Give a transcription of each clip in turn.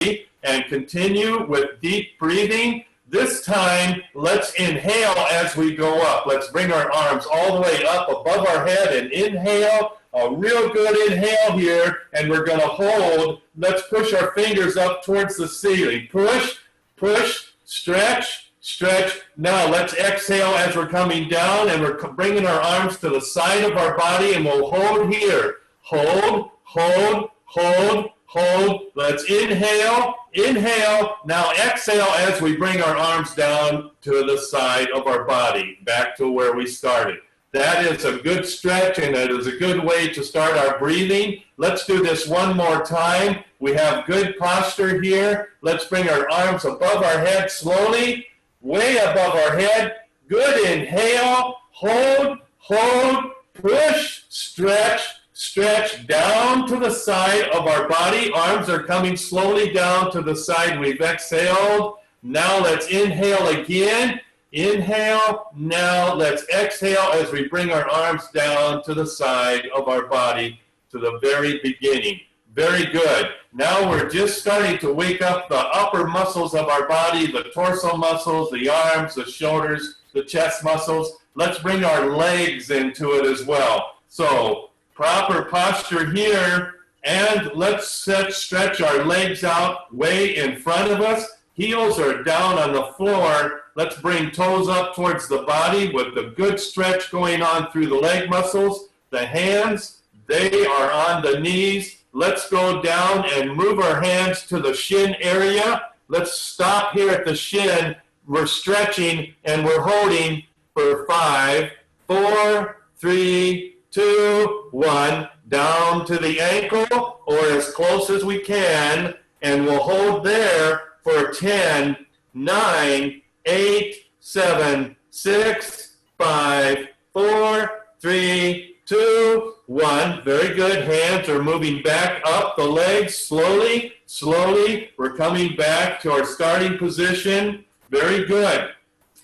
and continue with deep breathing. This time, let's inhale as we go up. Let's bring our arms all the way up above our head and inhale. A real good inhale here, and we're going to hold. Let's push our fingers up towards the ceiling. Push, push, stretch, stretch. Now let's exhale as we're coming down, and we're bringing our arms to the side of our body, and we'll hold here. Hold, hold, hold, hold. Let's inhale, inhale. Now exhale as we bring our arms down to the side of our body, back to where we started. That is a good stretch, and that is a good way to start our breathing. Let's do this one more time. We have good posture here. Let's bring our arms above our head slowly, way above our head. Good inhale, hold, hold, push, stretch, stretch down to the side of our body. Arms are coming slowly down to the side. We've exhaled. Now let's inhale again. Inhale. Now let's exhale as we bring our arms down to the side of our body to the very beginning. Very good. Now we're just starting to wake up the upper muscles of our body, the torso muscles, the arms, the shoulders, the chest muscles. Let's bring our legs into it as well. So proper posture here, and let's stretch our legs out way in front of us. Heels are down on the floor. Let's bring toes up towards the body with the good stretch going on through the leg muscles. The hands, they are on the knees. Let's go down and move our hands to the shin area. Let's stop here at the shin. We're stretching and we're holding for 5, 4, 3, 2, 1. Down to the ankle or as close as we can. And we'll hold there for 10, 9, 8, 7, 6, 5, 4, 3, 2, 1. Very good. Hands are moving back up the legs slowly, slowly. We're coming back to our starting position. Very good.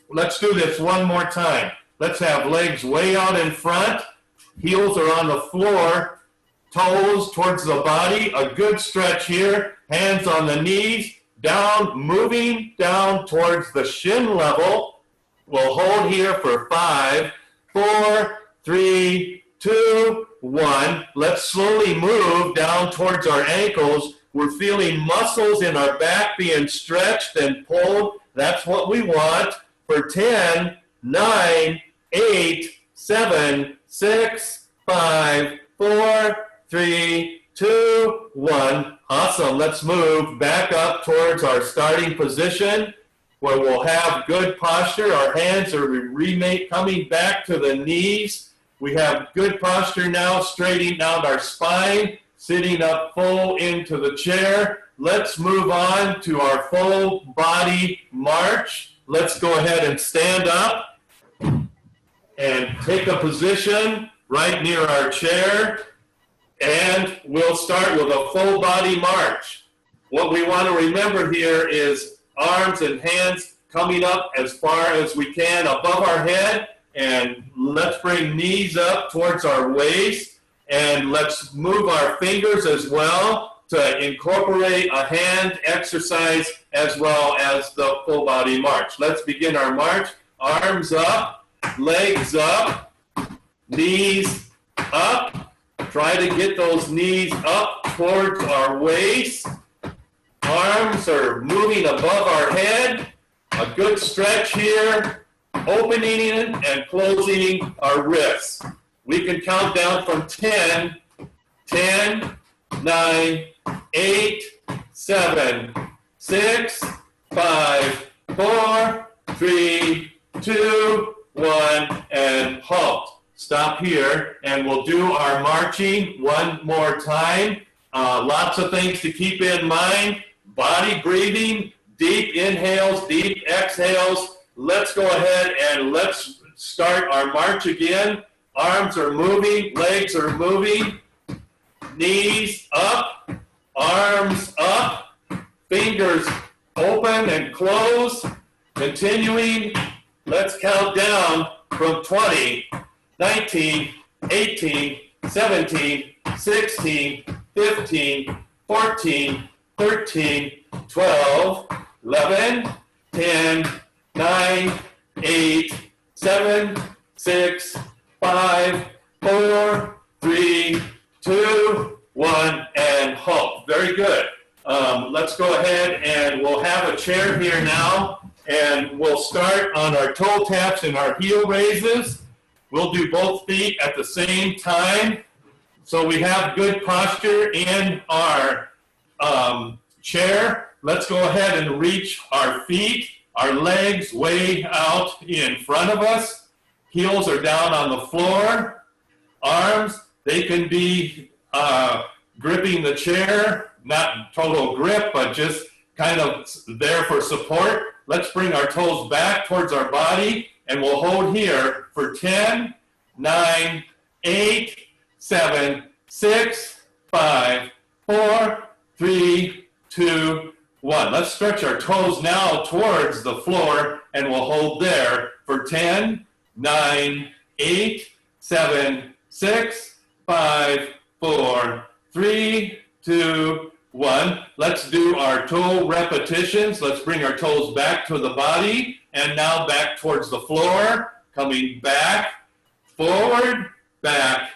Let's do this one more time. Let's have legs way out in front. Heels are on the floor. Toes towards the body. A good stretch here. Hands on the knees. Down, moving down towards the shin level. We'll hold here for 5, 4, 3, 2, 1. Let's slowly move down towards our ankles. We're feeling muscles in our back being stretched and pulled. That's what we want. For 10, 9, 8, 7, 6, 5, 4, 3, 2, 1. Awesome. Let's move back up towards our starting position where we'll have good posture. Our hands are coming back to the knees. We have good posture now, straightening out our spine, sitting up full into the chair. Let's move on to our full body march. Let's go ahead and stand up and take a position right near our chair. And we'll start with a full body march. What we want to remember here is arms and hands coming up as far as we can above our head. And let's bring knees up towards our waist. And let's move our fingers as well to incorporate a hand exercise as well as the full body march. Let's begin our march. Arms up, legs up, knees up. Try to get those knees up towards our waist. Arms are moving above our head. A good stretch here. Opening and closing our wrists. We can count down from 10, 10, 9, 8, 7, 6, 5, 4, 3, 2, 1, and halt. Stop here, and we'll do our marching one more time. Lots of things to keep in mind. Body breathing, deep inhales, deep exhales. Let's go ahead and let's start our march again. Arms are moving, legs are moving. Knees up, arms up, fingers open and close. Continuing, let's count down from 20. 19, 18, 17, 16, 15, 14, 13, 12, 11, 10, 9, 8, 7, 6, 5, 4, 3, 2, 1, and halt. Very good. Let's go ahead and we'll have a chair here now, and we'll start on our toe taps and our heel raises. We'll do both feet at the same time, so we have good posture in our chair. Let's go ahead and reach our feet, our legs way out in front of us. Heels are down on the floor. Arms, they can be gripping the chair, not total grip, but just kind of there for support. Let's bring our toes back towards our body, and we'll hold here for 10, 9, 8, 7, 6, 5, 4, 3, 2, 1. Let's stretch our toes now towards the floor, and we'll hold there for 10, 9, 8, 7, 6, 5, 4, 3, 2, 1. Let's do our toe repetitions. Let's bring our toes back to the body, and now back towards the floor. Coming back, forward, back,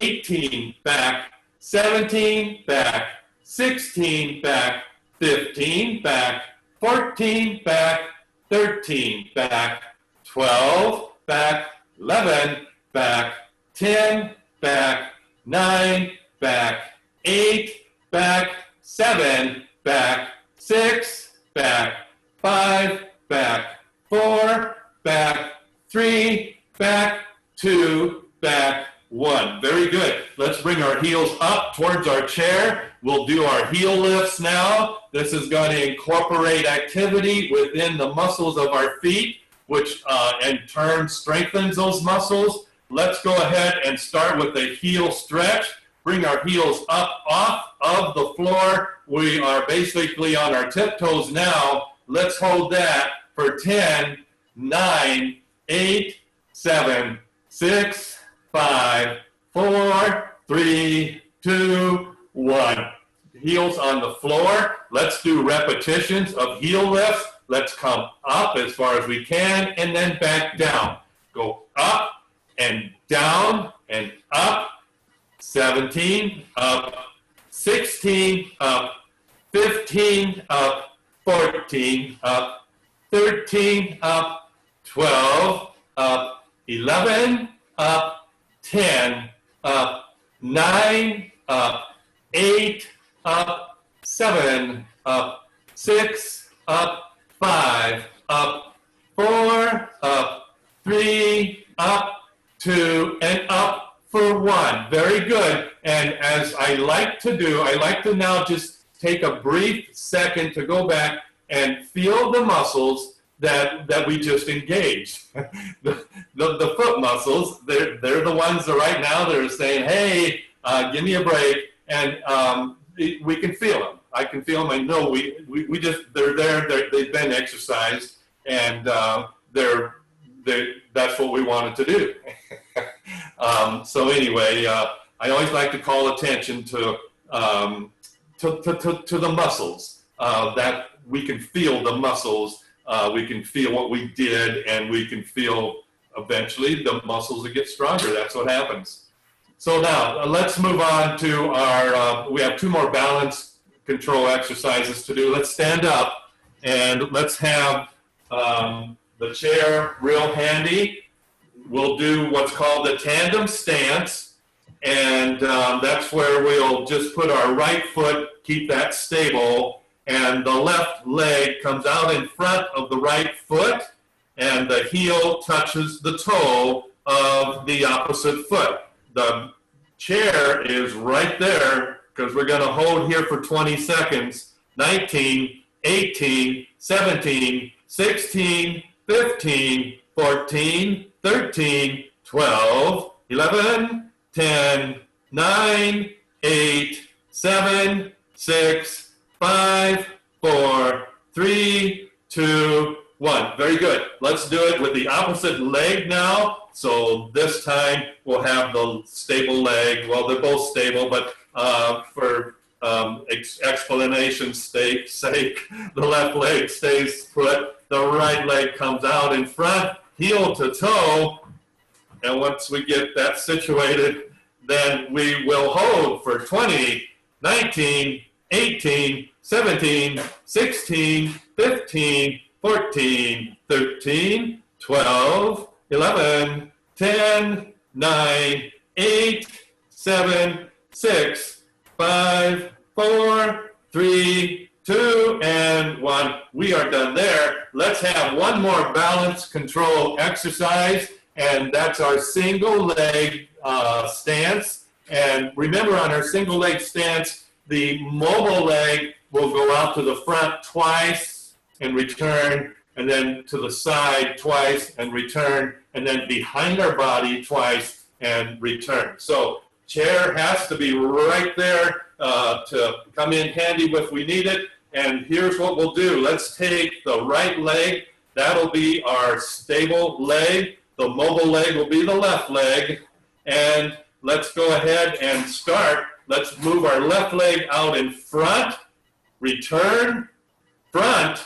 18, back, 17, back, 16, back, 15, back, 14, back, 13, back, 12, back, 11, back, 10, back, 9, back, 8, back, 7, back, 6, back, 5, back, 4, back, 3, back, 2, back, 1. Very good. Let's bring our heels up towards our chair. We'll do our heel lifts now. This is going to incorporate activity within the muscles of our feet, which in turn strengthens those muscles. Let's go ahead and start with a heel stretch. Bring our heels up off of the floor. We are basically on our tiptoes now. Let's hold that for 10, 9, 8, 7, 6, 5, 4, 3, 2, 1. Heels on the floor. Let's do repetitions of heel lifts. Let's come up as far as we can and then back down. Go up and down and up. 17, up, 16, up, 15, up, 14, up, 13, up, 12, up, 11, up, 10, up, 9, up, 8, up, 7, up, 6, up, 5, up, 4, up, 3, up, 2, and up for 1. Very good. And as I like to do, I like to now just take a brief second to go back and feel the muscles that we just engaged. the foot muscles, they're the ones that right now they're saying, hey, give me a break. And we can feel them. I can feel them. I know we just, they're there, they've been exercised, and that's what we wanted to do. So anyway, I always like to call attention to the muscles, that we can feel the muscles, we can feel what we did, and we can feel eventually the muscles that get stronger. That's what happens. So now let's move on to our, we have 2 more balance control exercises to do. Let's stand up and let's have the chair real handy. We'll do what's called the tandem stance, and that's where we'll just put our right foot, keep that stable, and the left leg comes out in front of the right foot, and the heel touches the toe of the opposite foot. The chair is right there because we're going to hold here for 20 seconds. 19, 18, 17, 16, 15, 14, 13, 12, 11, 10, 9, 8, 7, 6, 5, 4, 3, 2, 1. Very good. Let's do it with the opposite leg now. So this time we'll have the stable leg. Well, they're both stable, but for explanation's sake, the left leg stays put, the right leg comes out in front, heel to toe, and once we get that situated, then we will hold for 20, 19, 18, 17, 16, 15, 14, 13, 12, 11, 10, 9, 8, 7, 6, 5, 4, 3, 2, and 1. We are done there. Let's have one more balance control exercise, and that's our single leg stance. And remember, on our single leg stance, the mobile leg will go out to the front twice and return, and then to the side twice and return, and then behind our body twice and return. So chair has to be right there to come in handy if we need it. And here's what we'll do. Let's take the right leg. That'll be our stable leg. The mobile leg will be the left leg. And let's go ahead and start. Let's move our left leg out in front, return, front,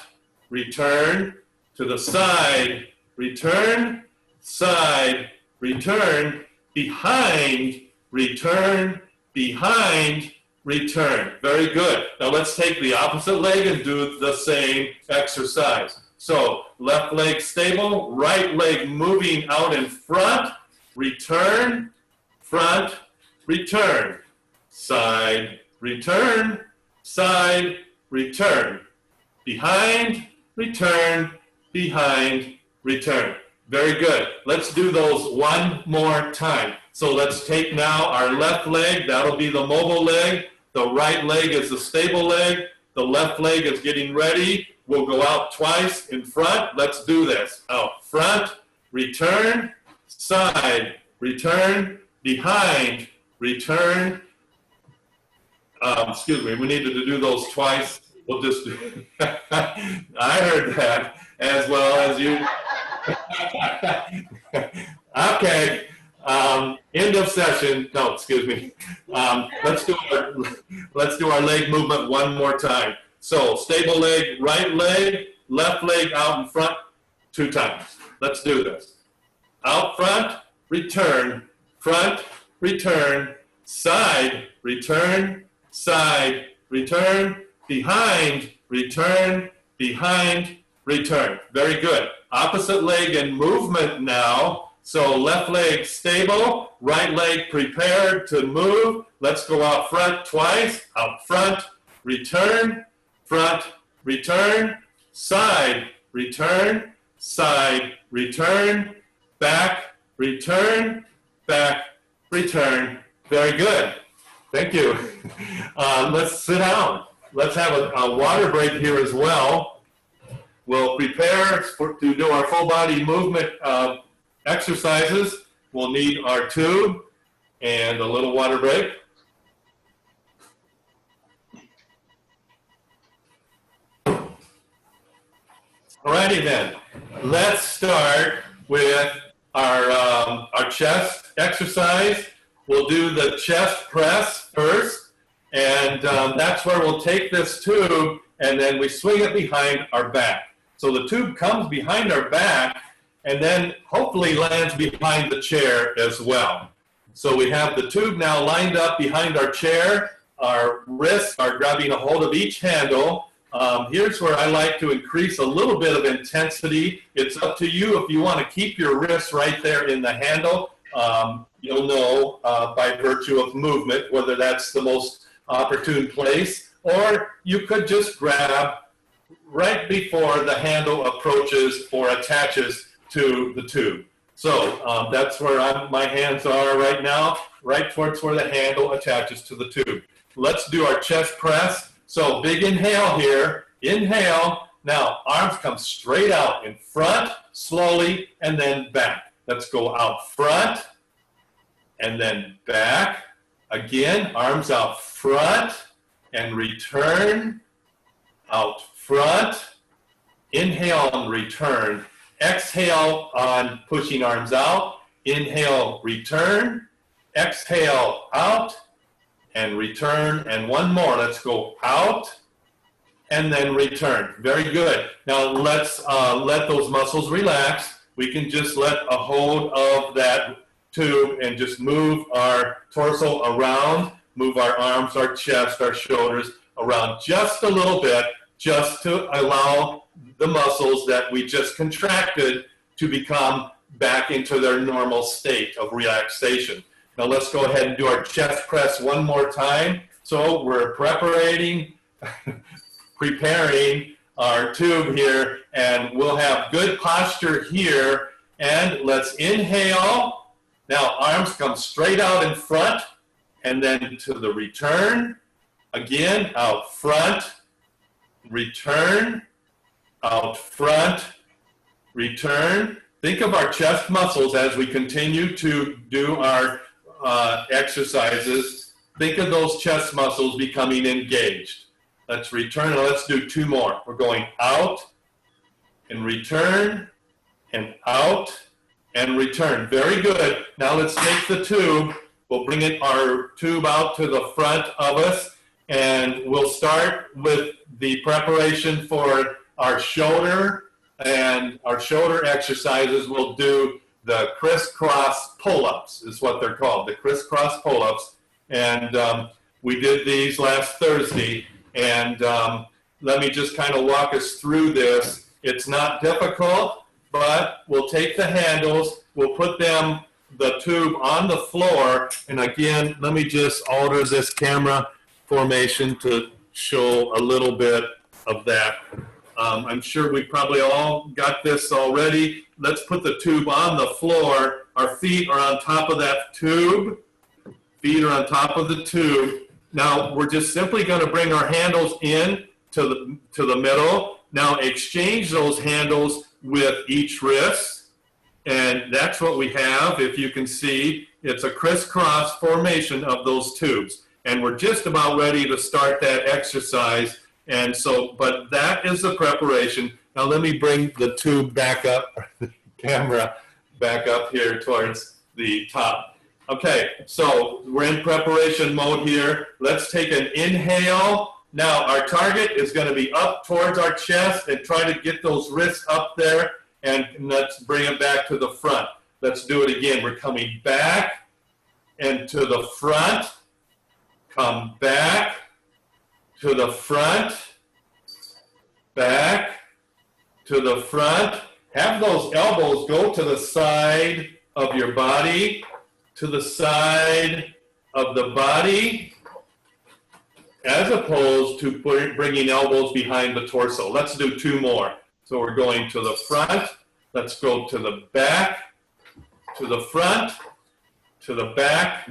return, to the side, return, side, return, behind, return, behind, return. Very good. Now let's take the opposite leg and do the same exercise. So left leg stable, right leg moving out in front, return, front, return, side, return, side, return, behind, return, behind, return. Very good. Let's do those one more time. So let's take now our left leg. That'll be the mobile leg. The right leg is the stable leg. The left leg is getting ready. We'll go out twice in front. Let's do this. Out front, return, side, return, behind, return. Excuse me, we needed to do those twice. We'll just do I heard that as well as you. Okay. End of session. No, excuse me. Let's do our leg movement one more time. So stable leg, right leg, left leg out in front 2 times. Let's do this. Out front, return, side, return, side, return, behind, return, behind, return. Very good. Opposite leg in movement now. So left leg stable, right leg prepared to move. Let's go out front twice. Out front, return, side, return, back, return, back, return. Very good. Thank you. Let's sit down. Let's have a water break here as well. We'll prepare to do our full body movement exercises. We'll need our tube and a little water break. Alrighty then. Let's start with our chest exercise. We'll do the chest press first, and that's where we'll take this tube and then we swing it behind our back. So the tube comes behind our back and then hopefully lands behind the chair as well. So we have the tube now lined up behind our chair. Our wrists are grabbing a hold of each handle. Here's where I like to increase a little bit of intensity. It's up to you if you want to keep your wrists right there in the handle. You'll know by virtue of movement whether that's the most opportune place, or you could just grab right before the handle approaches or attaches to the tube. So that's where my hands are right now, right towards where the handle attaches to the tube. Let's do our chest press. So big inhale here, inhale. Now arms come straight out in front, slowly, and then back. Let's go out front, and then back. Again, arms out front, and return, out front. Inhale and return. Exhale on pushing arms out. Inhale, return. Exhale, out. and return, and one more. Let's go out and then return. Very good. Now let's let those muscles relax. We can just let a hold of that tube and just move our torso around, move our arms, our chest, our shoulders around just a little bit, just to allow the muscles that we just contracted to become back into their normal state of relaxation. Now let's go ahead and do our chest press one more time. So we're preparing our tube here, and we'll have good posture here. And let's inhale. Now arms come straight out in front, and then to the return. Again, out front, return, out front, return. Think of our chest muscles as we continue to do our exercises. Think of those chest muscles becoming engaged. Let's return, and let's do two more. We're going out and return, and out and return. Very good. Now let's take the tube. We'll bring our tube out to the front of us, and we'll start with the preparation for our shoulder. And our shoulder exercises, we'll do the crisscross pull-ups, is what they're called, the crisscross pull-ups. And we did these last Thursday. And let me just kind of walk us through this. It's not difficult, but we'll take the handles, we'll put the tube on the floor. And again, let me just alter this camera formation to show a little bit of that. I'm sure we probably all got this already. Let's put the tube on the floor. Our feet are on top of that tube. Feet are on top of the tube. Now we're just simply going to bring our handles in to the middle. Now exchange those handles with each wrist. And that's what we have. If you can see, it's a crisscross formation of those tubes. And we're just about ready to start that exercise. And so, but that is the preparation. Now let me bring the tube back up, the camera back up here towards the top. Okay, so we're in preparation mode here. Let's take an inhale. Now our target is going to be up towards our chest, and try to get those wrists up there, and let's bring it back to the front. Let's do it again. We're coming back and to the front. Come back to the front, back to the front. Have those elbows go to the side of your body, to the side of the body, as opposed to bringing elbows behind the torso. Let's do two more. So we're going to the front. Let's go to the back, to the front, to the back,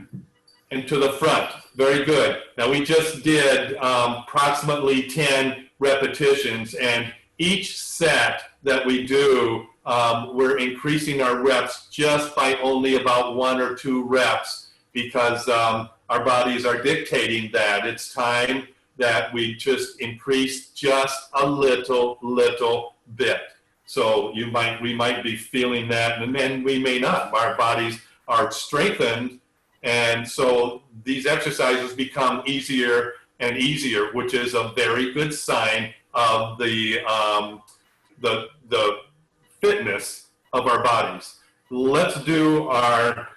and to the front. Very good. Now we just did approximately 10 repetitions, and each set that we do, we're increasing our reps just by only about 1 or 2 reps, because our bodies are dictating that. It's time that we just increase just a little bit. So we might be feeling that, and then we may not. Our bodies are strengthened, and so these exercises become easier and easier, which is a very good sign of the fitness of our bodies. Let's do our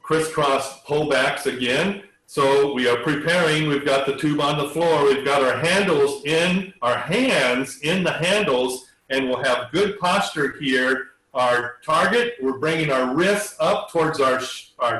crisscross pullbacks again. So we are preparing. We've got the tube on the floor. We've got our handles in, our hands in the handles, and we'll have good posture here. Our target, we're bringing our wrists up towards our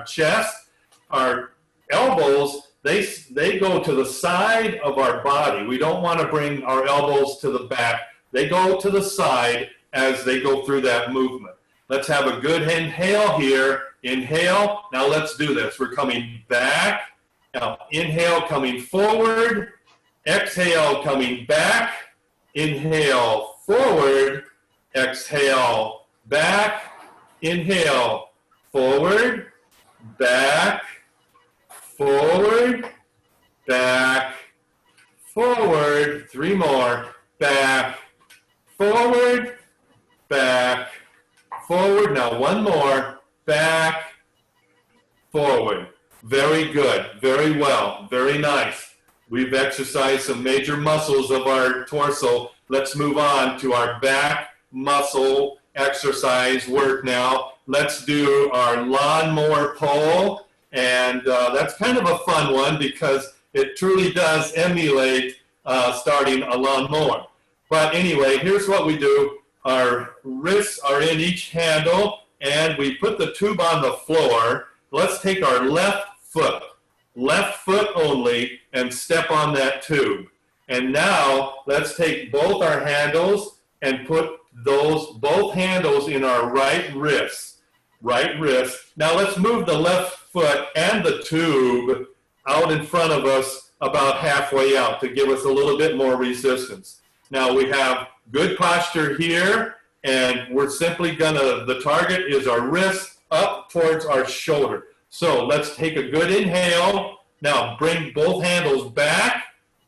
chest. Our elbows, they go to the side of our body. We don't want to bring our elbows to the back. They go to the side as they go through that movement. Let's have a good inhale here. Inhale. Now let's do this. We're coming back. Now inhale, coming forward. Exhale, coming back. Inhale, forward. Exhale, back. Inhale, forward. Back. Forward. Back. Forward. 3 more. Back. Forward. Back. Forward. Now 1 more. Back. Forward. Very good. Very well. Very nice. We've exercised some major muscles of our torso. Let's move on to our back muscle exercise work now. Let's do our lawnmower pull. And that's kind of a fun one because it truly does emulate starting a lawnmower. But anyway, here's what we do. Our wrists are in each handle, and we put the tube on the floor. Let's take our left foot only, and step on that tube. And now let's take both our handles and put both handles in our right wrist. Now let's move the left foot and the tube out in front of us about halfway out to give us a little bit more resistance. Now we have good posture here, and we're simply the target is our wrist up towards our shoulder. So let's take a good inhale. Now bring both handles back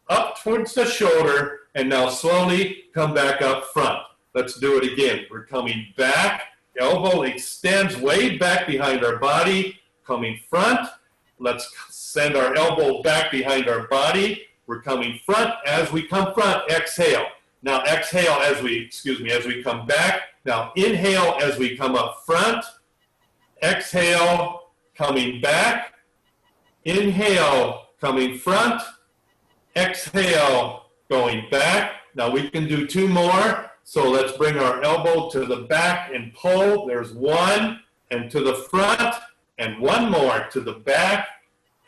up towards the shoulder, and now slowly come back up front. Let's do it again. We're coming back. Elbow extends way back behind our body, coming front. Let's send our elbow back behind our body. We're coming front. As we come front, exhale. Now exhale as we come back. Now inhale as we come up front. Exhale, coming back. Inhale, coming front. Exhale, going back. Now we can do two more. So let's bring our elbow to the back and pull. There's one, and to the front, and one more to the back,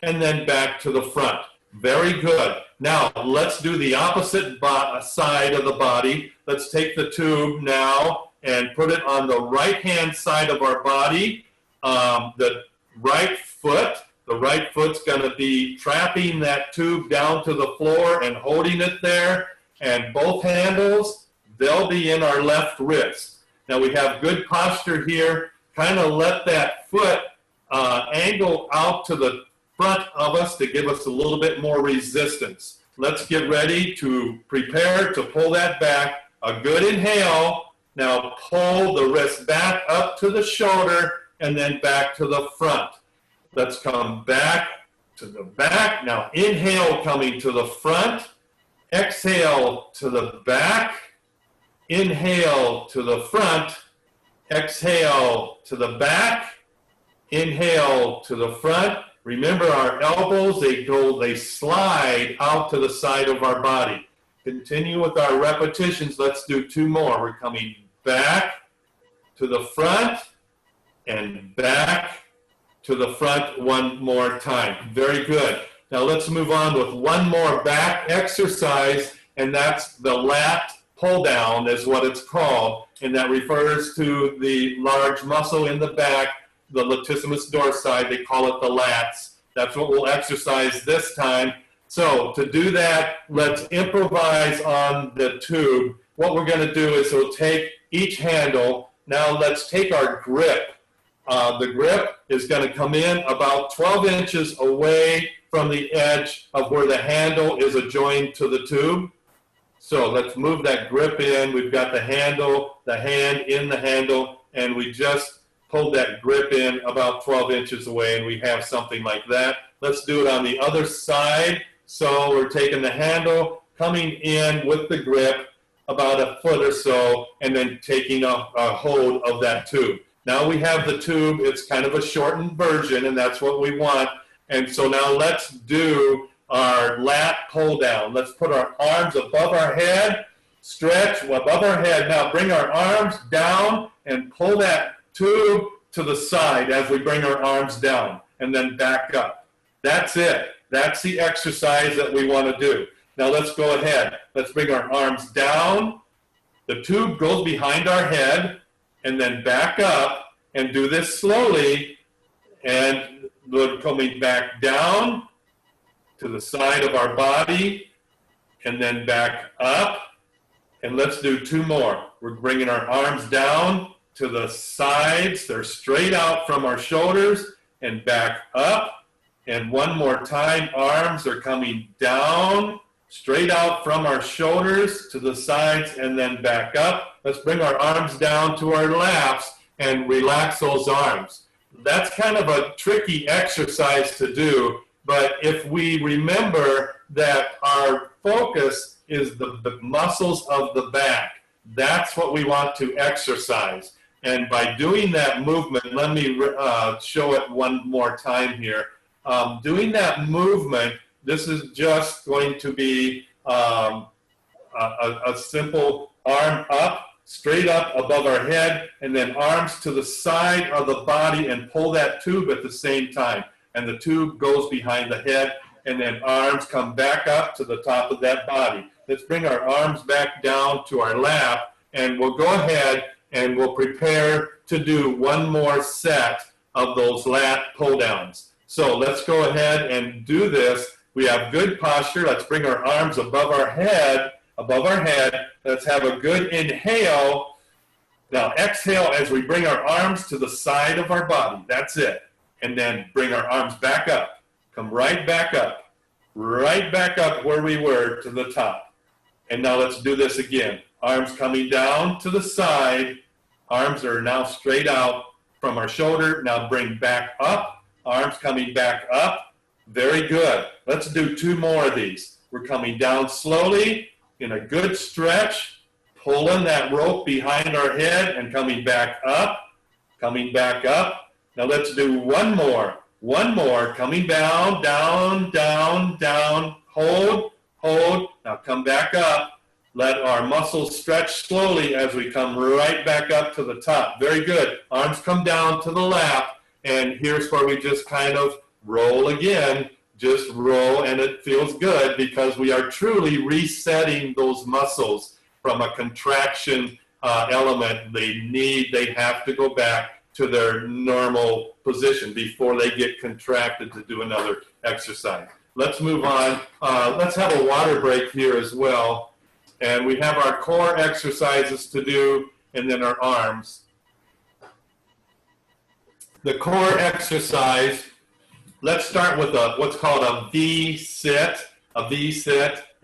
and then back to the front. Very good. Now let's do the opposite side of the body. Let's take the tube now and put it on the right-hand side of our body. The right foot's going to be trapping that tube down to the floor and holding it there. And both handles, they'll be in our left wrist. Now we have good posture here. Kind of let that foot angle out to the front of us to give us a little bit more resistance. Let's get ready to prepare to pull that back. A good inhale. Now pull the wrist back up to the shoulder and then back to the front. Let's come back to the back. Now inhale, coming to the front. Exhale to the back. Inhale to the front. Exhale to the back. Inhale to the front. Remember our elbows, they slide out to the side of our body. Continue with our repetitions. Let's do two more. We're coming back to the front and back to the front one more time. Very good. Now let's move on with one more back exercise, and that's the lat pull down is what it's called, and that refers to the large muscle in the back, the latissimus dorsi. They call it the lats. That's what we'll exercise this time. So to do that, let's improvise on the tube. What we're going to do is we'll take each handle. Now let's take our grip. The grip is going to come in about 12 inches away from the edge of where the handle is adjoined to the tube. So let's move that grip in. We've got the handle, the hand in the handle, and we just pulled that grip in about 12 inches away, and we have something like that. Let's do it on the other side. So we're taking the handle, coming in with the grip about a foot or so, and then taking a hold of that tube. Now we have the tube. It's kind of a shortened version, and that's what we want. And so now let's do our lat pull down. Let's put our arms above our head, stretch above our head. Now bring our arms down and pull that tube to the side as we bring our arms down, and then back up. That's it. That's the exercise that we want to do. Now let's go ahead. Let's bring our arms down. The tube goes behind our head, and then back up, and do this slowly, and we're coming back down to the side of our body, and then back up. And let's do two more. We're bringing our arms down to the sides. They're straight out from our shoulders, and back up. And one more time, arms are coming down, straight out from our shoulders to the sides, and then back up. Let's bring our arms down to our laps and relax those arms. That's kind of a tricky exercise to do, but if we remember that our focus is the muscles of the back, that's what we want to exercise. And by doing that movement, let me show it one more time here. Doing that movement, this is just going to be a simple arm up, straight up above our head, and then arms to the side of the body and pull that tube at the same time. And the tube goes behind the head, and then arms come back up to the top of that body. Let's bring our arms back down to our lap, and we'll go ahead and we'll prepare to do one more set of those lat pull downs. So let's go ahead and do this. We have good posture. Let's bring our arms above our head. Let's have a good inhale. Now exhale as we bring our arms to the side of our body. That's it. And then bring our arms back up. Come right back up where we were to the top. And now let's do this again. Arms coming down to the side. Arms are now straight out from our shoulder. Now bring back up. Arms coming back up. Very good. Let's do 2 more of these. We're coming down slowly in a good stretch, pulling that rope behind our head and coming back up. Now let's do one more, coming down, down, hold. Now come back up. Let our muscles stretch slowly as we come right back up to the top. Very good. Arms come down to the lap, and here's where we just kind of roll again. Just roll, and it feels good because we are truly resetting those muscles from a contraction element. They have to go back to their normal position before they get contracted to do another exercise. Let's move on. Let's have a water break here as well. And we have our core exercises to do, and then our arms. The core exercise, let's start with what's called a V-sit,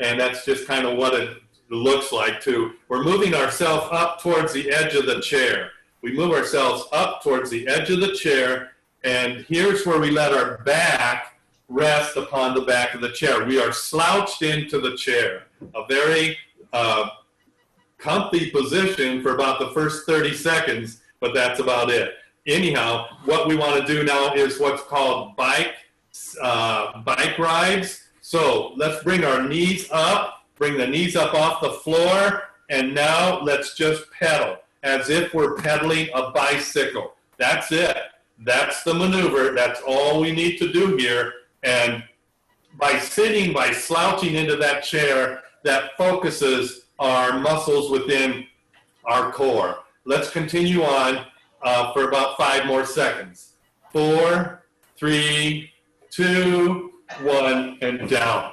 and that's just kind of what it looks like too. We're moving ourselves up towards the edge of the chair. We move ourselves up towards the edge of the chair, and here's where we let our back rest upon the back of the chair. We are slouched into the chair, a very comfy position for about the first 30 seconds, but that's about it. Anyhow, what we want to do now is what's called bike rides. So let's bring our knees up, bring the knees up off the floor, and now let's just pedal as if we're pedaling a bicycle. That's it. That's the maneuver. That's all we need to do here. And by slouching into that chair, that focuses our muscles within our core. Let's continue on for about 5 more seconds. 4, 3, 2, 1, and down.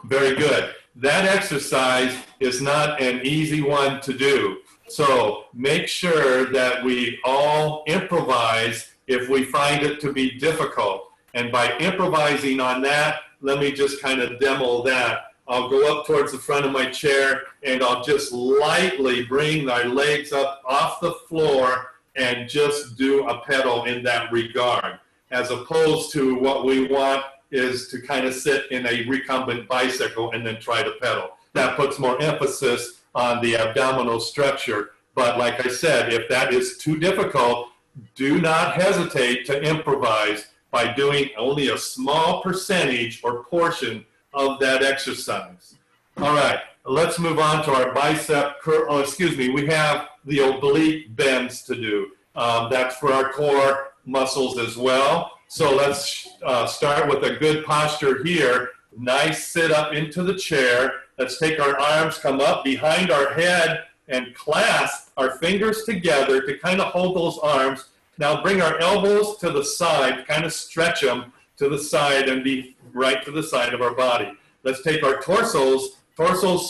Very good. That exercise is not an easy one to do. So make sure that we all improvise if we find it to be difficult. And by improvising on that, let me just kind of demo that. I'll go up towards the front of my chair, and I'll just lightly bring my legs up off the floor and just do a pedal in that regard, as opposed to what we want is to kind of sit in a recumbent bicycle and then try to pedal. That puts more emphasis on the abdominal structure. But like I said, if that is too difficult, do not hesitate to improvise by doing only a small percentage or portion of that exercise. All right, let's move on to our bicep curl. Oh, excuse me, we have the oblique bends to do. That's for our core muscles as well. So let's start with a good posture here. Nice sit up into the chair. Let's take our arms, come up behind our head, and clasp our fingers together to kind of hold those arms. Now bring our elbows to the side, kind of stretch them to the side and be right to the side of our body. Let's take our torsos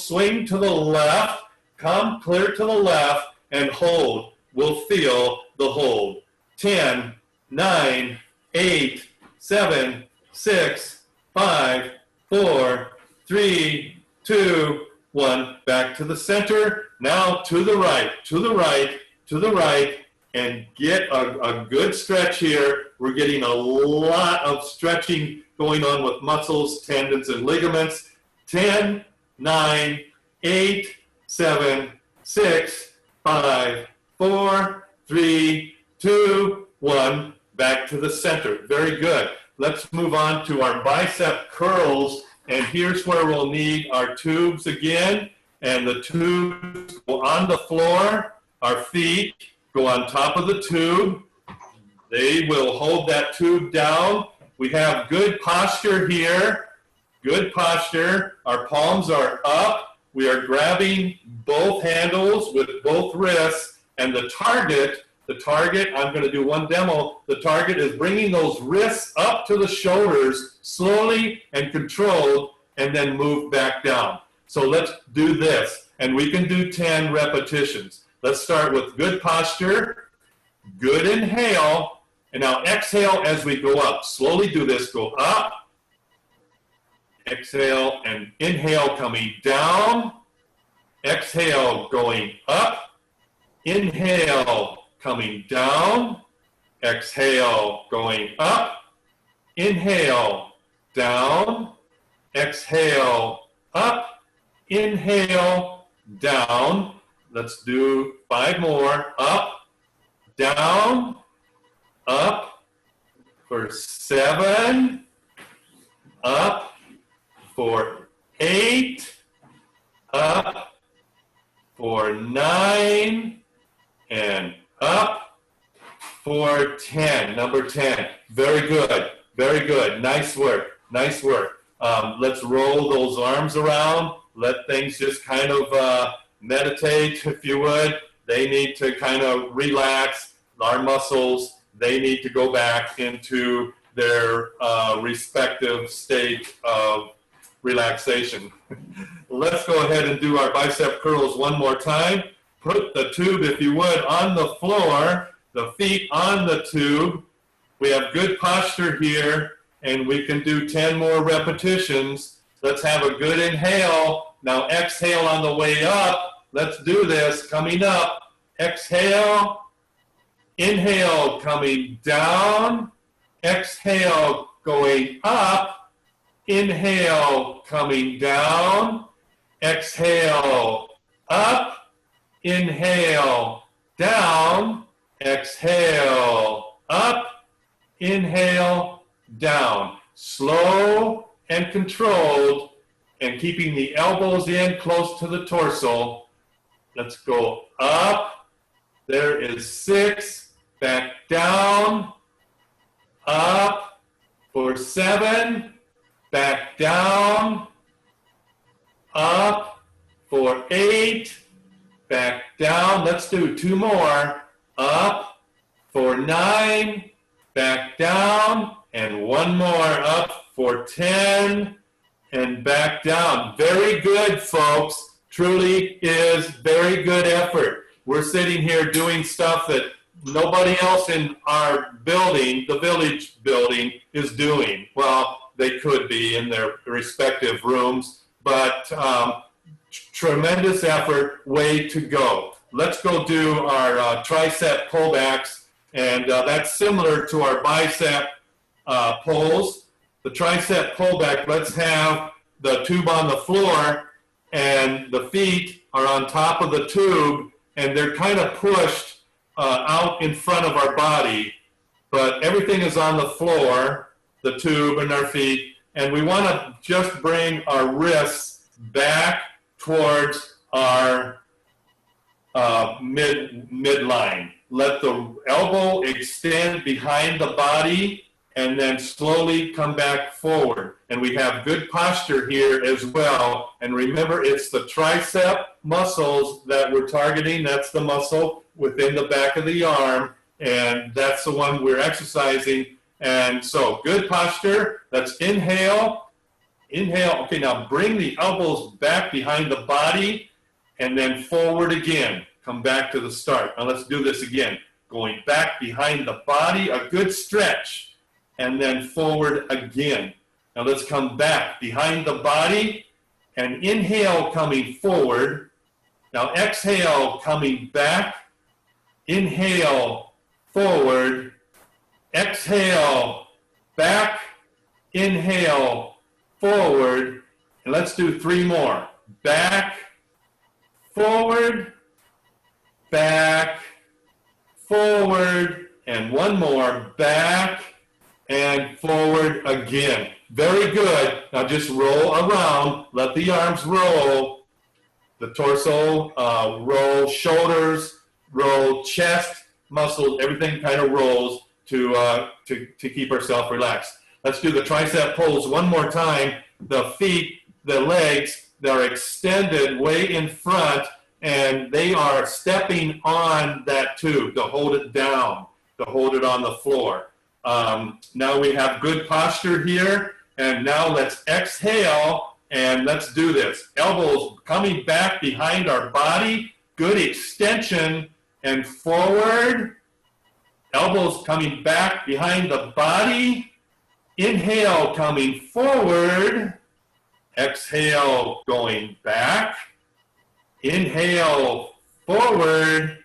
swing to the left, come clear to the left, and hold. We'll feel the hold. 10, 9, 8, 7, 6, 5, 4, 3, 2, 1. Back to the center. Now to the right, to the right, to the right, and get a good stretch here. We're getting a lot of stretching going on with muscles, tendons, and ligaments. 10, 9, 8, 7, 6, 5, 4, 3, 2, 1. Back to the center. Very good. Let's move on to our bicep curls. And here's where we'll need our tubes again. And the tubes go on the floor. Our feet go on top of the tube. They will hold that tube down. We have good posture here. Good posture. Our palms are up. We are grabbing both handles with both wrists. And the target, I'm going to do one demo. The target is bringing those wrists up to the shoulders slowly and controlled, and then move back down. So let's do this. And we can do 10 repetitions. Let's start with good posture, good inhale, and now exhale as we go up. Slowly do this. Go up, exhale, and inhale coming down. Exhale going up. Inhale coming down. Exhale going up. Inhale down. Exhale up. Inhale down. Let's do 5 more. Up, down, up for 7, up for 8, up for 9, and up for 10. Number 10. Very good. Very good. Nice work. Nice work. Let's roll those arms around. Let things just kind of meditate, if you would. They need to kind of relax. Our muscles, they need to go back into their respective state of relaxation. Let's go ahead and do our bicep curls one more time. Put the tube, if you would, on the floor, the feet on the tube. We have good posture here, and we can do 10 more repetitions. Let's have a good inhale. Now exhale on the way up. Let's do this. Coming up. Exhale. Inhale coming down. Exhale going up. Inhale coming down. Exhale up. Inhale down. Exhale up. Inhale down. Slow and controlled, and keeping the elbows in close to the torso. Let's go up. There is 6. Back down. Up for 7. Back down. Up for 8. Back down. Let's do 2 more. Up for 9. Back down. And 1 more. Up for 10. And back down. Very good, folks. Truly is very good effort. We're sitting here doing stuff that nobody else in our building, the village building, is doing. Well, they could be in their respective rooms, but tremendous effort, way to go. Let's go do our tricep pullbacks, and that's similar to our bicep pulls. The tricep pullback, let's have the tube on the floor, and the feet are on top of the tube, and they're kind of pushed out in front of our body, but everything is on the floor, the tube and our feet, and we want to just bring our wrists back towards our midline. Let the elbow extend behind the body, and then slowly come back forward. And we have good posture here as well. And remember, it's the tricep muscles that we're targeting. That's the muscle within the back of the arm, and that's the one we're exercising. And so good posture. Let's inhale. Inhale. Okay, now bring the elbows back behind the body, and then forward again. Come back to the start. Now let's do this again. Going back behind the body, a good stretch. And then forward again. Now let's come back behind the body and inhale coming forward. Now exhale coming back. Inhale forward, exhale, back, inhale, forward, and let's do 3 more. Back, forward, back, forward, and 1 more, back, and forward again. Very good. Now just roll around, let the arms roll, the torso roll, shoulders roll, chest, muscles, everything kind of rolls to keep ourselves relaxed. Let's do the tricep pulls 1 more time. The feet, the legs, they're extended way in front, and they are stepping on that tube to hold it down, to hold it on the floor. Now we have good posture here, and now let's exhale, and let's do this. Elbows coming back behind our body, good extension, and forward. Elbows coming back behind the body. Inhale, coming forward. Exhale, going back. Inhale, forward.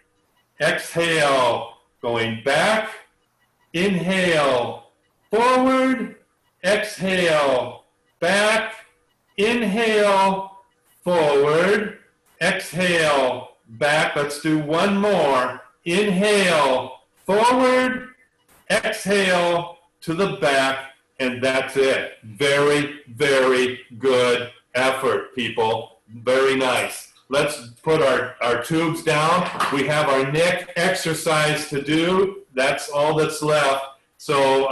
Exhale, going back. Inhale, forward. Exhale, back. Inhale, forward. Exhale, back. Let's do 1 more. Inhale, forward. Exhale to the back. And that's it. Very, very good effort, people. Very nice. Let's put our tubes down. We have our neck exercise to do. That's all that's left. So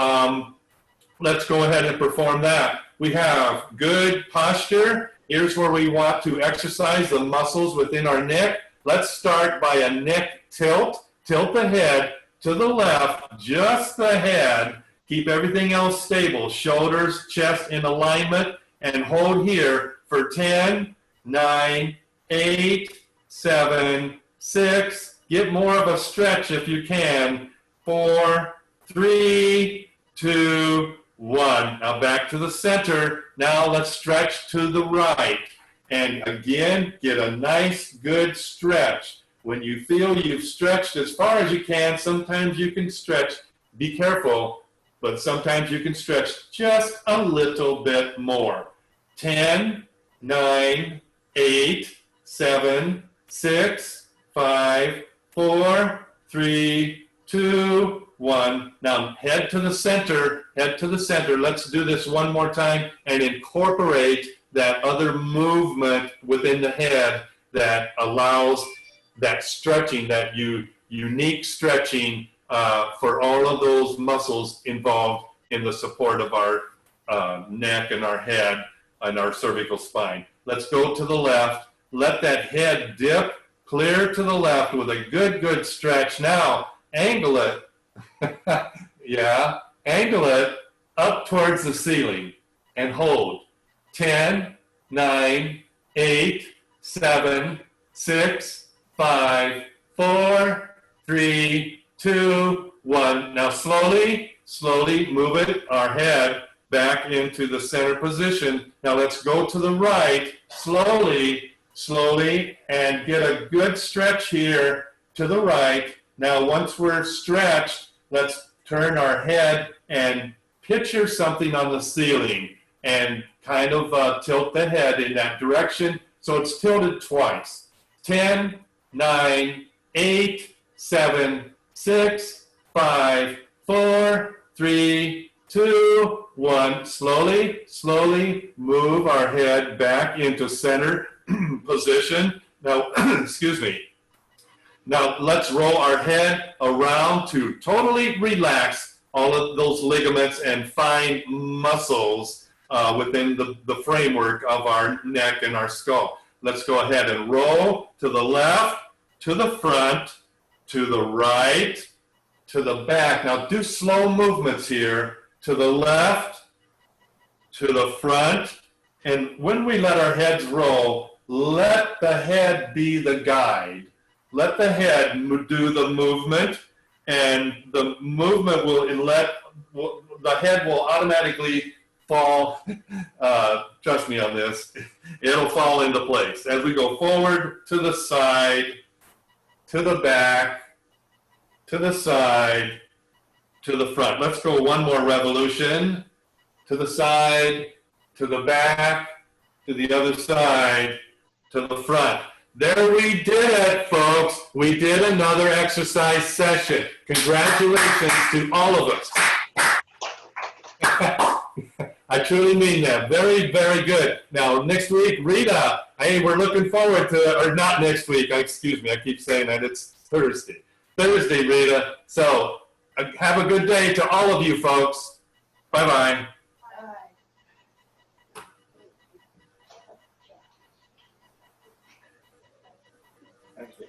let's go ahead and perform that. We have good posture. Here's where we want to exercise the muscles within our neck. Let's start by a neck tilt. Tilt the head to the left, just the head. Keep everything else stable. Shoulders, chest in alignment, and hold here for 10, 9, 8, 7, 6. Get more of a stretch if you can. 4, 3, 2, 1. Now back to the center. Now let's stretch to the right. And again, get a nice, good stretch. When you feel you've stretched as far as you can, sometimes you can stretch. Be careful, but sometimes you can stretch just a little bit more. 10, 9, 8, 7, 6, 5, 4, 3, 2, 1. Now head to the center, head to the center. Let's do this 1 more time and incorporate that other movement within the head that allows that stretching, that unique stretching for all of those muscles involved in the support of our neck and our head and our cervical spine. Let's go to the left. Let that head dip clear to the left with a good stretch. Now, angle it. Yeah, angle it up towards the ceiling and hold. 10, 9, 8, 7, 6, 5, 4, 3, 2, 1. Now slowly move it, our head, back into the center position. Now let's go to the right, slowly, and get a good stretch here to the right. Now once we're stretched, let's turn our head and picture something on the ceiling and kind of tilt the head in that direction so it's tilted twice. 10, 9, 8, 7, 6, 5, 4, 3, 2, 1. Slowly move our head back into center position. Now, excuse me. Now let's roll our head around to totally relax all of those ligaments and fine muscles within the framework of our neck and our skull. Let's go ahead and roll to the left, to the front, to the right, to the back. Now do slow movements here. To the left, to the front. And when we let our heads roll, let the head be the guide. Let the head do the movement, and the movement the head will automatically fall. Trust me on this. It'll fall into place. As we go forward, to the side, to the back, to the side, to the front. Let's go one more revolution. To the side, to the back, to the other side, to the front. There we did it, folks. We did another exercise session. Congratulations to all of us. I truly mean that. Very, very good. Now, next week, Rita, hey, we're looking forward to, or not next week, excuse me, I keep saying that, it's Thursday. Thursday, Rita. So, have a good day to all of you folks. Bye-bye. Thank you.